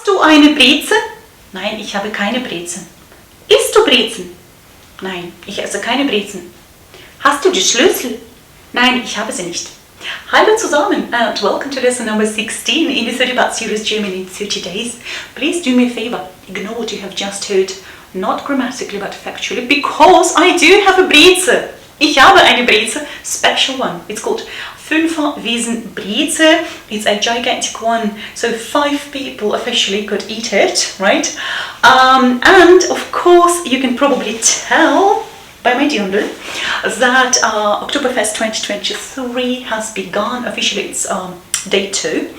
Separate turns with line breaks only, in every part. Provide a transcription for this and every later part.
Hast du eine Breze? Nein, ich habe keine Brezen. Isst du Brezen? Nein, ich esse keine Brezen. Hast du die Schlüssel? Nein, ich habe sie nicht. Hallo zusammen and welcome to lesson number 16 in the 30-part series German in 30 days. Please do me a favor, ignore what you have just heard, not grammatically but factually, because I do have a Breze. Ich habe eine Breze, special one. It's called Fünfer Wiesen Breze. It's a gigantic one, so 5 people officially could eat it, right? And of course, you can probably tell by my dirndl that Oktoberfest 2023 has begun. Officially, it's day 2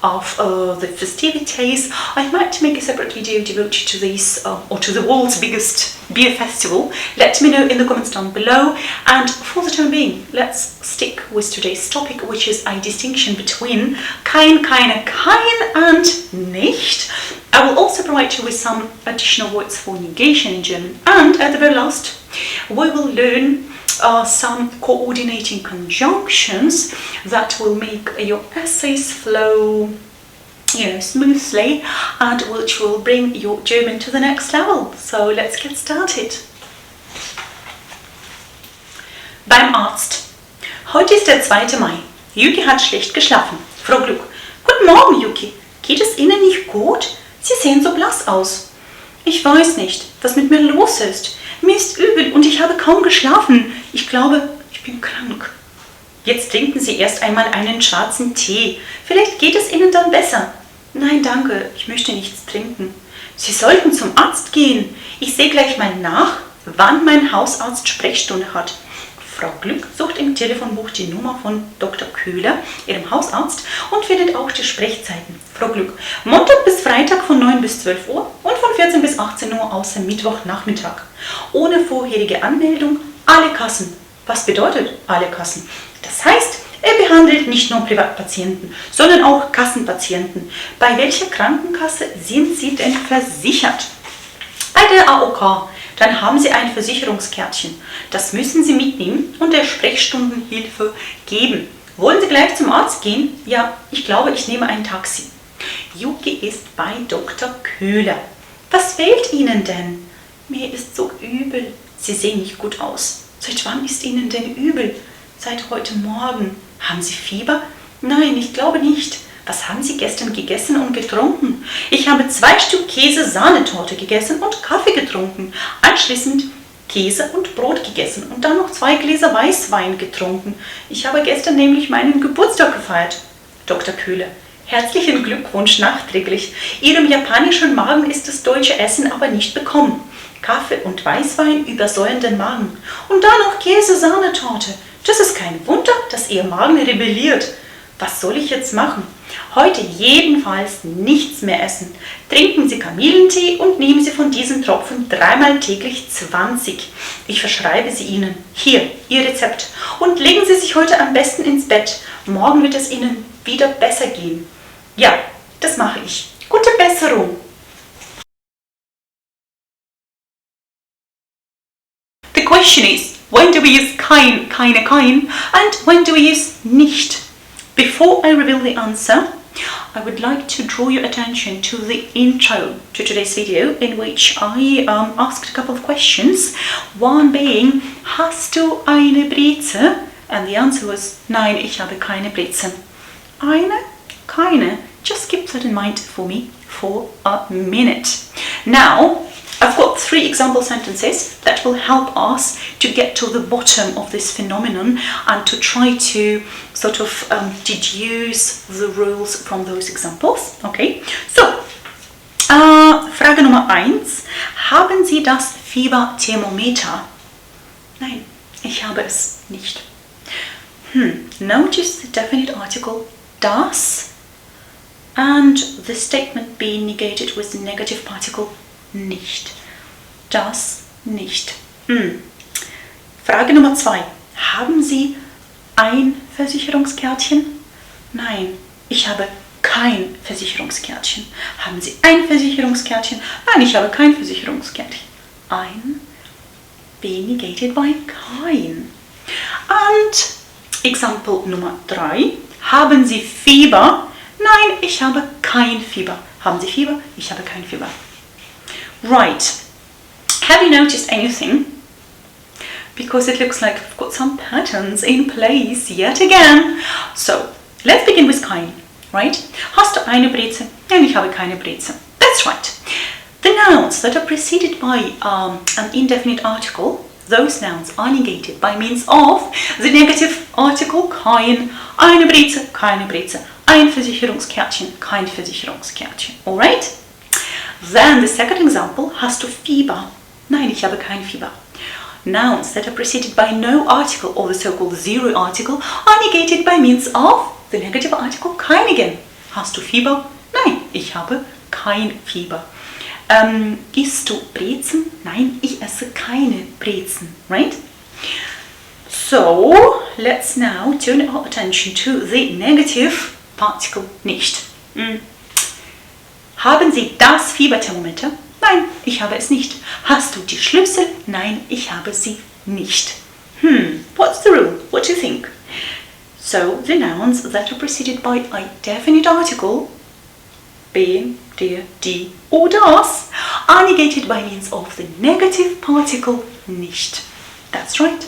of the festivities. I might make a separate video devoted to this or to the world's biggest beer festival. Let me know in the comments down below. And for the time being, let's stick with today's topic, which is a distinction between Kein, KEINE, KEIN and NICHT. I will also provide you with some additional words for negation in German. And at the very last, we will learn some coordinating conjunctions that will make your essays flow, smoothly, and which will bring your German to the next level. So let's get started. Beim Arzt. Heute ist der 2. Mai. Yuki hat schlecht geschlafen. Frau Gluck. Guten Morgen, Yuki. Geht es Ihnen nicht gut? Sie sehen so blass aus. Ich weiß nicht, was mit mir los ist. Mir ist übel und ich habe kaum geschlafen. Ich glaube, ich bin krank. Jetzt trinken Sie erst einmal einen schwarzen Tee. Vielleicht geht es Ihnen dann besser. Nein, danke, ich möchte nichts trinken. Sie sollten zum Arzt gehen. Ich sehe gleich mal nach, wann mein Hausarzt Sprechstunde hat. Frau Glück sucht im Telefonbuch die Nummer von Dr. Köhler, ihrem Hausarzt, und findet auch die Sprechzeiten. Frau Glück, Montag bis Freitag von 9 bis 12 Uhr und von 14 bis 18 Uhr außer Mittwochnachmittag. Ohne vorherige Anmeldung, alle Kassen. Was bedeutet alle Kassen? Das heißt, er behandelt nicht nur Privatpatienten, sondern auch Kassenpatienten. Bei welcher Krankenkasse sind Sie denn versichert? Bei der AOK. Dann haben Sie ein Versicherungskärtchen. Das müssen Sie mitnehmen und der Sprechstundenhilfe geben. Wollen Sie gleich zum Arzt gehen? Ja, ich glaube, ich nehme ein Taxi. Yuki ist bei Dr. Köhler. Was fehlt Ihnen denn? Mir ist so übel. Sie sehen nicht gut aus. Seit wann ist Ihnen denn übel? Seit heute Morgen. Haben Sie Fieber? Nein, ich glaube nicht. Was haben Sie gestern gegessen und getrunken? Ich habe 2 Stück Käse-Sahnetorte gegessen und Kaffee getrunken. Anschließend Käse und Brot gegessen und dann noch 2 Gläser Weißwein getrunken. Ich habe gestern nämlich meinen Geburtstag gefeiert. Dr. Köhler, herzlichen Glückwunsch nachträglich. Ihrem japanischen Magen ist das deutsche Essen aber nicht bekommen. Kaffee und Weißwein übersäuern den Magen. Und dann noch Käse-Sahnetorte. Das ist kein Wunder, dass Ihr Magen rebelliert. Was soll ich jetzt machen? Heute jedenfalls nichts mehr essen. Trinken Sie Kamillentee und nehmen Sie von diesen Tropfen 3-mal täglich 20. Ich verschreibe sie Ihnen. Hier, Ihr Rezept. Und legen Sie sich heute am besten ins Bett. Morgen wird es Ihnen wieder besser gehen. Ja, das mache ich. Gute Besserung. The question is, when do we use kein, keine, kein, and when do we use nicht? Before I reveal the answer, I would like to draw your attention to the intro to today's video, in which I asked a couple of questions. One being, hast du eine Breze? And the answer was, nein, ich habe keine Breze. Eine? Keine? Just keep that in mind for me for a minute. Now, I've got 3 example sentences that will help us to get to the bottom of this phenomenon and to try to sort of deduce the rules from those examples. Okay, so, Frage Nummer 1. Haben Sie das Fieberthermometer? Nein, ich habe es nicht. Notice the definite article das and the statement being negated with the negative particle nicht. Das nicht. Frage Nummer 2. Haben Sie ein Versicherungskärtchen? Nein, ich habe kein Versicherungskärtchen. Haben Sie ein Versicherungskärtchen? Nein, ich habe kein Versicherungskärtchen. Ein be negated by kein. Und Example Nummer 3. Haben Sie Fieber? Nein, ich habe kein Fieber. Haben Sie Fieber? Ich habe kein Fieber. Right. Have you noticed anything? Because it looks like we've got some patterns in place yet again. So, let's begin with Kein, right? Hast du eine Breze? Nein, ich habe keine Breze. That's right. The nouns that are preceded by an indefinite article, those nouns are negated by means of the negative article kein, eine Breze, keine Breze, ein Versicherungskärtchen, kein Versicherungskärtchen. Alright? Then the second example, hast du Fieber? Nein, ich habe kein Fieber. Nouns that are preceded by no article or the so-called zero article are negated by means of the negative article kein again. Hast du Fieber? Nein, ich habe kein Fieber. Isst du Brezen? Nein, ich esse keine Brezen, right? So, let's now turn our attention to the negative particle nicht. Haben Sie das Fieberthermometer? Nein, ich habe es nicht. Hast du die Schlüssel? Nein, ich habe sie nicht. What's the rule? What do you think? So, the nouns that are preceded by a definite article, bin, der, die or das, are negated by means of the negative particle nicht. That's right.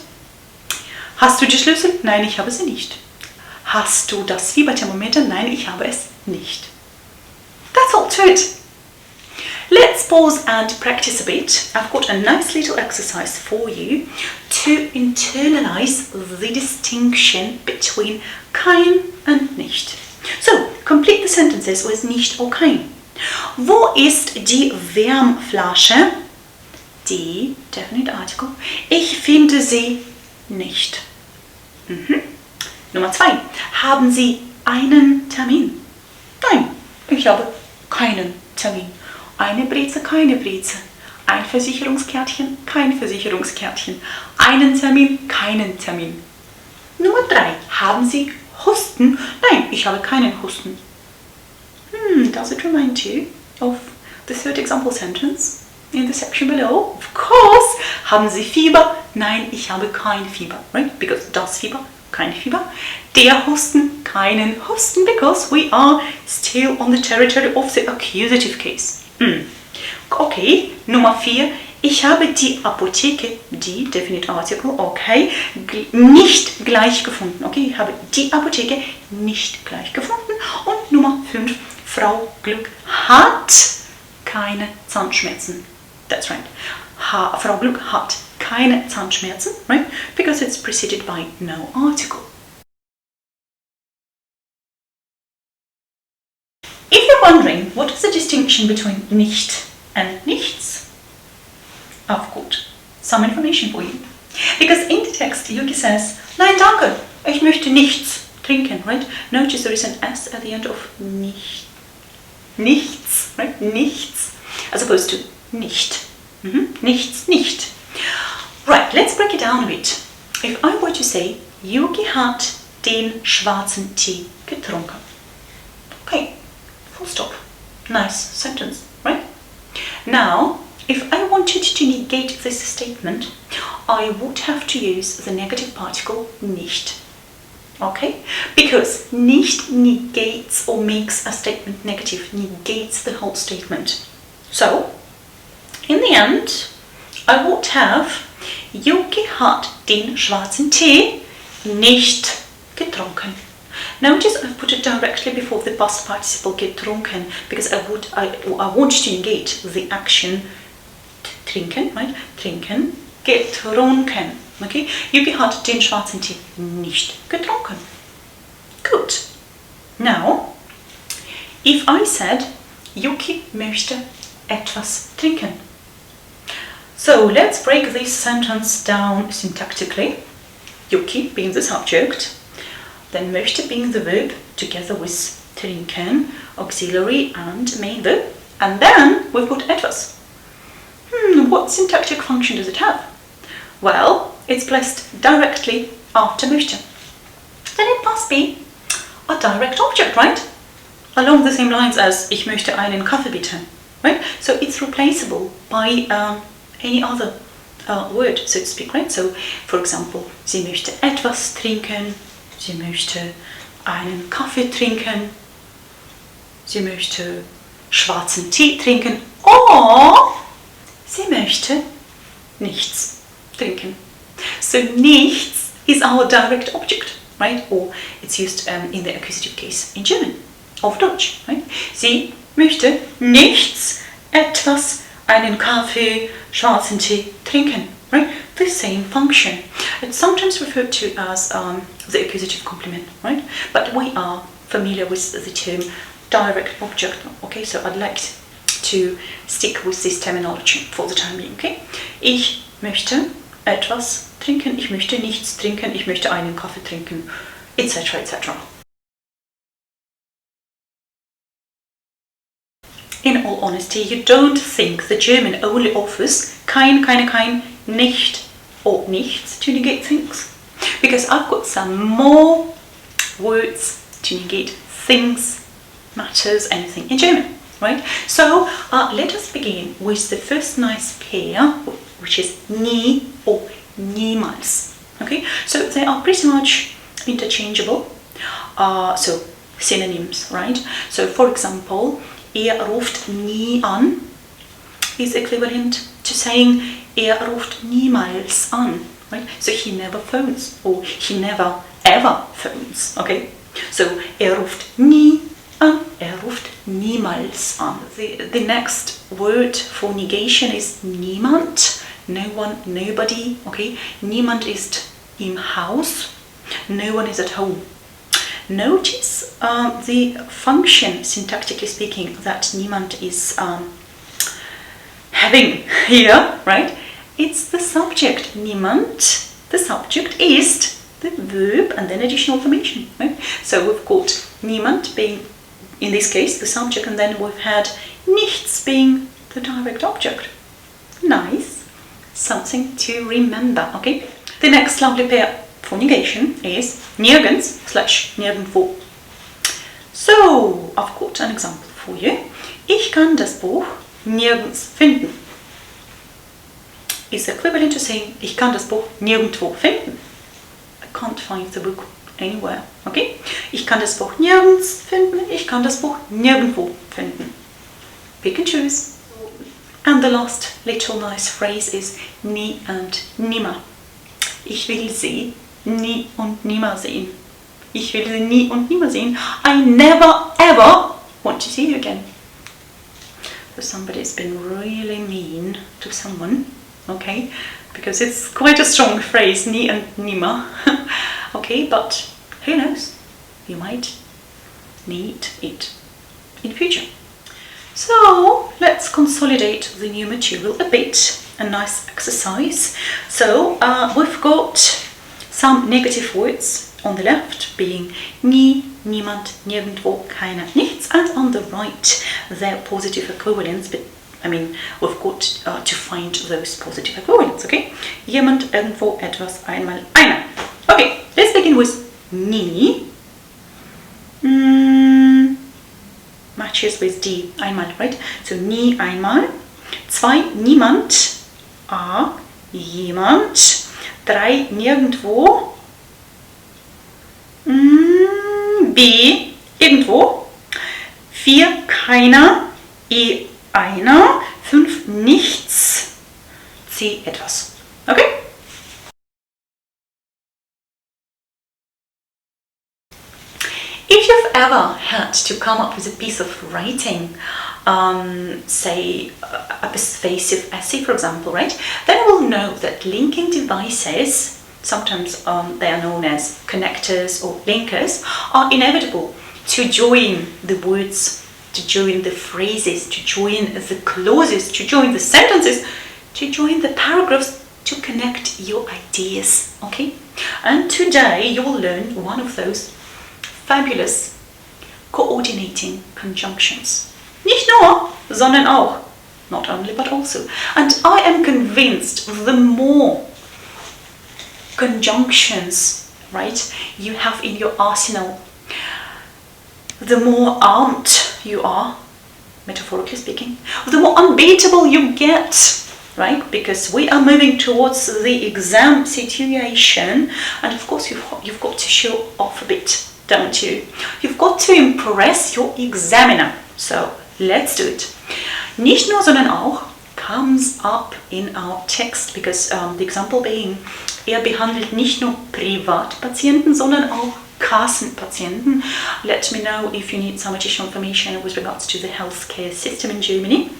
Hast du die Schlüssel? Nein, ich habe sie nicht. Hast du das Fieberthermometer? Nein, ich habe es nicht. That's all to it. Let's pause and practice a bit. I've got a nice little exercise for you to internalize the distinction between kein and nicht. So, complete the sentences with nicht or kein. Wo ist die Wärmflasche? Die, definite article. Ich finde sie nicht. Nummer 2. Haben Sie einen Termin? Nein, ich habe keinen Termin. Eine Breze, keine Breze. Ein Versicherungskärtchen, kein Versicherungskärtchen. Einen Termin, keinen Termin. Nummer 3. Haben Sie Husten? Nein, ich habe keinen Husten. Does it remind you of the third example sentence in the section below? Of course. Haben Sie Fieber? Nein, ich habe kein Fieber. Right? Because das Fieber, kein Fieber. Der Husten, keinen Husten. Because we are still on the territory of the accusative case. Okay, Nummer 4. Ich habe die Apotheke, die, definite article, okay, nicht gleich gefunden. Okay, ich habe die Apotheke nicht gleich gefunden. Und Nummer 5. Frau Glück hat keine Zahnschmerzen. That's right. Frau Glück hat keine Zahnschmerzen, right? Because it's preceded by no article. If you're wondering what is the distinction between nicht and nichts, I've got some information for you. Because in the text, Yuki says, nein, danke, ich möchte nichts trinken, right? Notice there is an S at the end of nicht. Nichts, right? Nichts, as opposed to nicht. Nichts, nicht. Right, let's break it down a bit. If I were to say, Yuki hat den schwarzen Tee getrunken. Okay, full stop. Nice sentence, right? Now, if I wanted to negate this statement, I would have to use the negative particle nicht. Okay? Because nicht negates or makes a statement negative, negates the whole statement. So, in the end, I would have Yuki hat den schwarzen Tee nicht getrunken. Notice I've put it directly before the past participle getrunken because I want to negate the action trinken, right? Trinken, getrunken. Okay? Yuki hat den schwarzen Tee nicht getrunken. Good. Now, if I said, Yuki möchte etwas trinken. So let's break this sentence down syntactically. Yuki being the subject, then möchte being the verb, together with trinken, auxiliary and main verb, and then we've got etwas. What syntactic function does it have? Well, it's placed directly after möchte. Then it must be a direct object, right? Along the same lines as ich möchte einen Kaffee bitte, right? So it's replaceable by any other word, so to speak, right? So, for example, sie möchte etwas trinken, sie möchte einen Kaffee trinken, sie möchte schwarzen Tee trinken. Or sie möchte nichts trinken. So nichts is our direct object, right? Or it's used in the accusative case in German, auf Deutsch, right? Sie möchte nichts, etwas, einen Kaffee, schwarzen Tee trinken, right? The same function. It's sometimes referred to as the accusative complement, right? But we are familiar with the term direct object, okay? So I'd like to stick with this terminology for the time being, okay? Ich möchte etwas trinken, ich möchte nichts trinken, ich möchte einen Kaffee trinken, etc., etc. In all honesty, you don't think the German only offers kein, keine, kein, nicht or nichts to negate things? Because I've got some more words to negate things, matters, anything in German, right? So let us begin with the first nice pair, which is nie or niemals. Okay, so they are pretty much interchangeable, so synonyms, right? So for example, ruft nie an is equivalent to saying ruft niemals an, right? So he never phones, or he never ever phones, okay? So ruft nie an, ruft niemals an. The next word for negation is niemand, no one, nobody, okay? Niemand ist im Haus, no one is at home. Notice the function, syntactically speaking, that niemand is having here, right? It's the subject, niemand, the subject ist the verb and then additional formation, right? So we've got niemand being, in this case, the subject, and then we've had nichts being the direct object. Nice, something to remember, okay? The next lovely pair for negation is nirgends / nirgendwo. So, I've got an example for you. Ich kann das Buch nirgends finden. Is equivalent to saying ich kann das Buch nirgendwo finden. I can't find the book anywhere, okay? Ich kann das Buch nirgends finden, ich kann das Buch nirgendwo finden. Pick and choose. And the last little nice phrase is nie and nimmer. Ich will sie nie und nimmer sehen. Ich will sie nie und nimmer sehen. I never ever want to see you again. So somebody's been really mean to someone, okay? Because it's quite a strong phrase, nie and nimmer. Okay, but who knows? You might need it in future. So let's consolidate the new material a bit. A nice exercise. So we've got some negative words on the left, being nie, niemand, nirgendwo, keiner, nichts, and on the right their positive equivalents. But I mean, we've got to find those positive equivalents. Okay, jemand, irgendwo, etwas, einmal, einer. Okay, let's begin with nie. Matches with die, einmal, right? So nie, einmal. Zwei, niemand. A, jemand. 3, nirgendwo. B, irgendwo. 4, keiner. E, einer. 5, nichts. C, etwas. Okay? If you've ever had to come up with a piece of writing, say a persuasive essay, for example, right, then you will know that linking devices, sometimes they are known as connectors or linkers, are inevitable to join the words, to join the phrases, to join the clauses, to join the sentences, to join the paragraphs, to connect your ideas, okay? And today you will learn one of those fabulous coordinating conjunctions. Nicht nur, sondern auch. Not only, but also. And I am convinced the more conjunctions, right, you have in your arsenal, the more armed you are, metaphorically speaking, the more unbeatable you get, right? Because we are moving towards the exam situation, and of course you've got to show off a bit, don't you? You've got to impress your examiner. So Let's do it. Nicht nur, sondern auch comes up in our text because the example being, behandelt nicht nur Privatpatienten, sondern auch Kassenpatienten. Let me know if you need some additional information with regards to the healthcare system in Germany.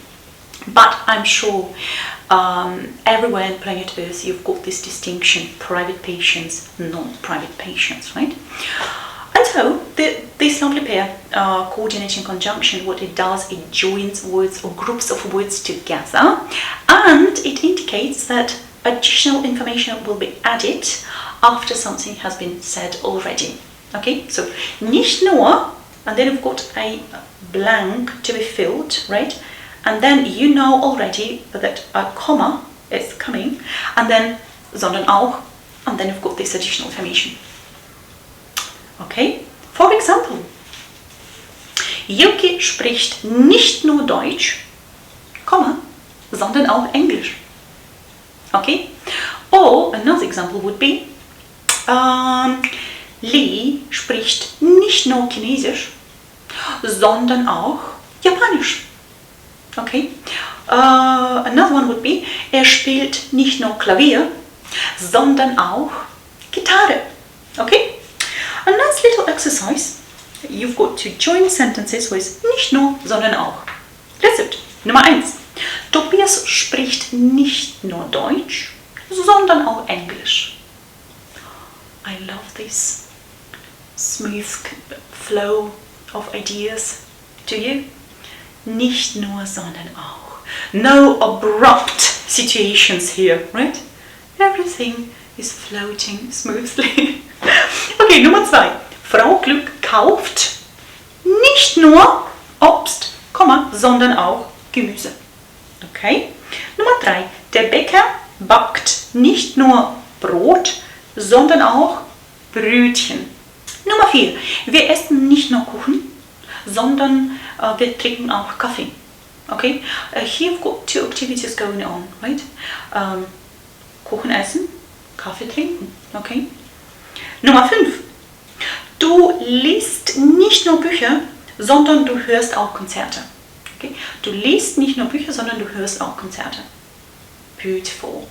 But I'm sure everywhere in planet Earth you've got this distinction, private patients, non-private patients, right? And so this lovely pair, coordinating conjunction, what it does, it joins words or groups of words together, and it indicates that additional information will be added after something has been said already. Okay, so nicht nur, and then we've got a blank to be filled, right? And then you know already that a comma is coming, and then sondern auch, and then you've got this additional information. Okay, for example, Yuki spricht nicht nur Deutsch, Komma, sondern auch Englisch. Okay, or another example would be, Lee spricht nicht nur Chinesisch, sondern auch Japanisch. Okay, another one would be, spielt nicht nur Klavier, sondern auch Gitarre. Okay, a nice little exercise. You've got to join sentences with nicht nur, sondern auch. Let's do it. Nummer 1. Tobias spricht nicht nur Deutsch, sondern auch Englisch. I love this smooth flow of ideas. Do you? Nicht nur, sondern auch. No abrupt situations here, right? Everything is floating smoothly. Okay, Nummer 2. Frau Glück kauft nicht nur Obst, sondern auch Gemüse. Okay? Nummer 3. Der Bäcker backt nicht nur Brot, sondern auch Brötchen. Nummer 4. Wir essen nicht nur Kuchen, sondern wir trinken auch Kaffee. Okay? Here we've got 2 activities going on, right? Kuchen essen, Kaffee trinken. Okay? Nummer 5. Du liest nicht nur Bücher, sondern du hörst auch Konzerte. Okay? Du liest nicht nur Bücher, sondern du hörst auch Konzerte. Beautiful.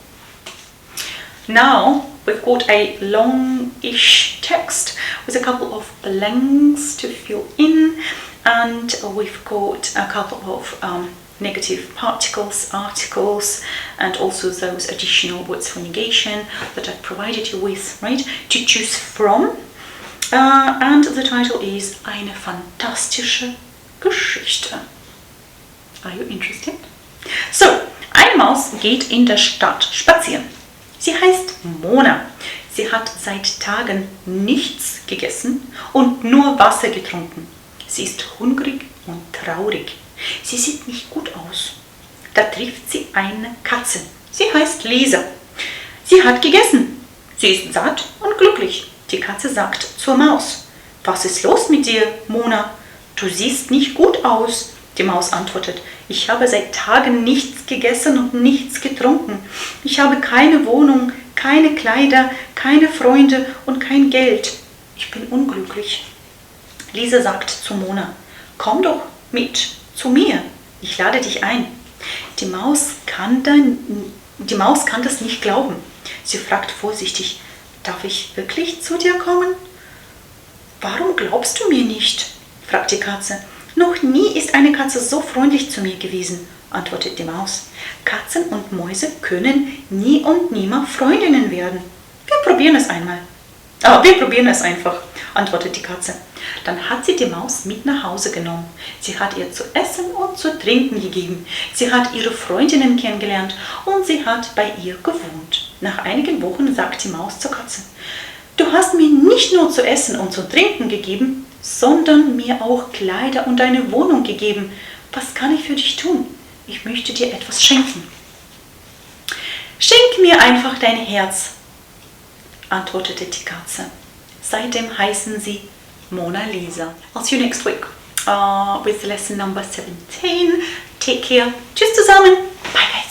Now we've got a long-ish text with a couple of blanks to fill in, and we've got a couple of negative particles, articles, and also those additional words for negation that I've provided you with, right, to choose from. And the title is Eine fantastische Geschichte. Are you interested? So, eine Maus geht in der Stadt spazieren. Sie heißt Mona. Sie hat seit Tagen nichts gegessen und nur Wasser getrunken. Sie ist hungrig und traurig. Sie sieht nicht gut aus. Da trifft sie eine Katze. Sie heißt Lisa. Sie hat gegessen. Sie ist satt und glücklich. Die Katze sagt zur Maus: Was ist los mit dir, Mona? Du siehst nicht gut aus. Die Maus antwortet: Ich habe seit Tagen nichts gegessen und nichts getrunken. Ich habe keine Wohnung, keine Kleider, keine Freunde und kein Geld. Ich bin unglücklich. Lisa sagt zu Mona: Komm doch mit zu mir. Ich lade dich ein. Die Maus kann das nicht glauben. Sie fragt vorsichtig: Darf ich wirklich zu dir kommen? Warum glaubst du mir nicht? Fragt die Katze. Noch nie ist eine Katze so freundlich zu mir gewesen, antwortet die Maus. Katzen und Mäuse können nie und nimmer Freundinnen werden. Wir probieren es einmal. Wir probieren es einfach, antwortet die Katze. Dann hat sie die Maus mit nach Hause genommen. Sie hat ihr zu essen und zu trinken gegeben. Sie hat ihre Freundinnen kennengelernt und sie hat bei ihr gewohnt. Nach einigen Wochen sagt die Maus zur Katze: Du hast mir nicht nur zu essen und zu trinken gegeben, sondern mir auch Kleider und eine Wohnung gegeben. Was kann ich für dich tun? Ich möchte dir etwas schenken. Schenk mir einfach dein Herz, antwortete die Katze. Seitdem heißen sie Mona Lisa. I'll see you next week with lesson number 17. Take care. Tschüss zusammen. Bye bye.